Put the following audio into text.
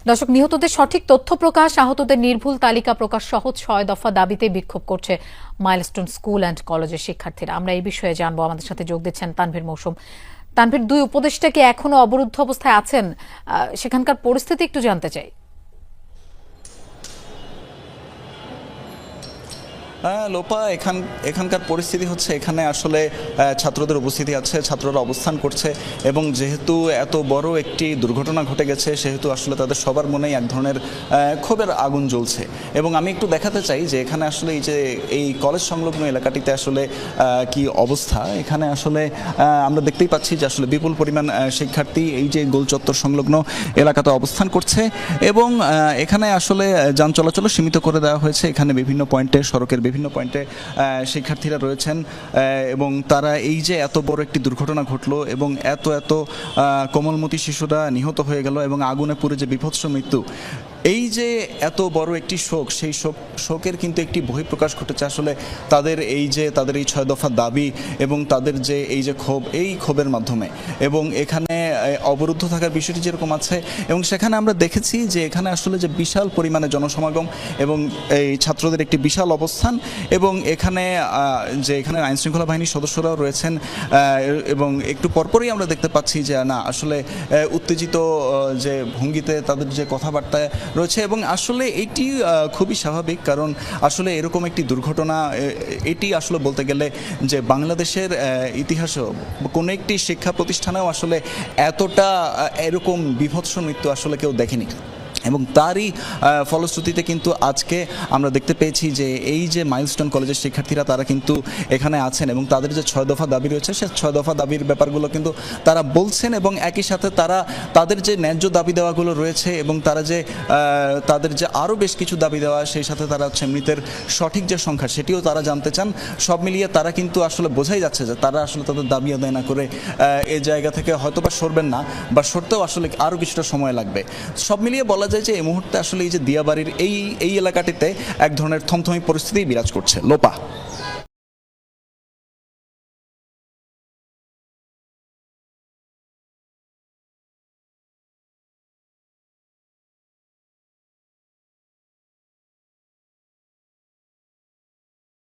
দর্শক, নিহতদের সঠিক তথ্য প্রকাশ, আহতদের নির্ভুল তালিকা প্রকাশ সহ ৬ দফা দাবিতে বিক্ষোভ করছে মাইলস্টোন স্কুল অ্যান্ড কলেজের শিক্ষার্থীরা। আমরা এই বিষয়ে জানবো। আমাদের সাথে যোগ দিচ্ছেন তানভীর মৌসুম। তানভীর, দুই উপদেষ্টা কি এখনো অবরুদ্ধ অবস্থায় আছেন? সেখানকার পরিস্থিতি একটু জানতে চাই। লোপা, এখানকার পরিস্থিতি হচ্ছে, এখানে আসলে ছাত্রদের উপস্থিতি আছে, ছাত্ররা অবস্থান করছে এবং যেহেতু এত বড় একটি দুর্ঘটনা ঘটে গেছে সেহেতু আসলে তাদের সবার মনেই এক ধরনের ক্ষোভের আগুন জ্বলছে। এবং আমি একটু দেখাতে চাই যে এখানে আসলে এই কলেজ সংলগ্ন এলাকাটিতে আসলে কি অবস্থা। এখানে আসলে আমরা দেখতেই পাচ্ছি যে আসলে বিপুল পরিমাণ শিক্ষার্থী এই যে গোল চত্বর সংলগ্ন এলাকাতে অবস্থান করছে এবং এখানে আসলে যান চলাচল সীমিত করে দেওয়া হয়েছে। এখানে বিভিন্ন পয়েন্টে, সড়কের বিভিন্ন পয়েন্টে শিক্ষার্থীরা রয়েছেন এবং তারা এই যে এত বড় একটি দুর্ঘটনা ঘটলো এবং এত কোমলমতি শিশুরা নিহত হয়ে গেল এবং আগুনে পুড়ে যে বিভৎস মৃত্যু, এই যে এত বড় একটি শোক, সেই শোকের কিন্তু একটি বহিঃপ্রকাশ ঘটেছে আসলে তাদের এই ৬ দফা দাবি এবং তাদের যে এই যে ক্ষোভ, এই ক্ষোভের মাধ্যমে। এবং এখানে অবরুদ্ধ থাকার বিষয়টি যেরকম আছে এবং সেখানে আমরা দেখেছি যে এখানে আসলে যে বিশাল পরিমাণে জনসমাগম এবং এই ছাত্রদের একটি বিশাল অবস্থান এবং এখানে আইনশৃঙ্খলা বাহিনীর সদস্যরাও রয়েছেন এবং একটু পরপরই আমরা দেখতে পাচ্ছি যে না আসলে উত্তেজিত যে ভঙ্গিতে তাদের যে কথাবার্তা রয়েছে এবং আসলে এটি খুবই স্বাভাবিক, কারণ আসলে এরকম একটি দুর্ঘটনা, এটি আসলে বলতে গেলে যে বাংলাদেশের ইতিহাসেও কোনো একটি শিক্ষা প্রতিষ্ঠানেও আসলে এতটা এরকম বিভৎস মৃত্যু আসলে কেউ দেখেনি। এবং তারই ফলশ্রুতিতে কিন্তু আজকে আমরা দেখতে পেয়েছি যে এই যে মাইলস্টোন কলেজের শিক্ষার্থীরা তারা কিন্তু এখানে আছেন এবং তাদের যে ৬ দফা দাবি রয়েছে সে ৬ দফা দাবির ব্যাপারগুলো কিন্তু তারা বলছেন এবং একই সাথে তাদের যে ন্যায্য দাবি দেওয়াগুলো রয়েছে এবং তাদের যে আরও বেশ কিছু দাবি দেওয়া, সেই সাথে তারা হচ্ছে মৃতের সঠিক যে সংখ্যা সেটিও তারা জানতে চান। সব মিলিয়ে তারা কিন্তু আসলে বোঝাই যাচ্ছে যে তারা আসলে তাদের দাবি আদায় না করে এই জায়গা থেকে হয়তো বা সরবেন না, বা সরতেও আসলে আরও কিছুটা সময় লাগবে। সব মিলিয়ে বলা যায় যে এই মুহূর্তে আসলে এই যে দিয়াবাড়ির এই এলাকাটিতে এক ধরনের থমথমি পরিস্থিতি বিরাজ করছে। লোপা।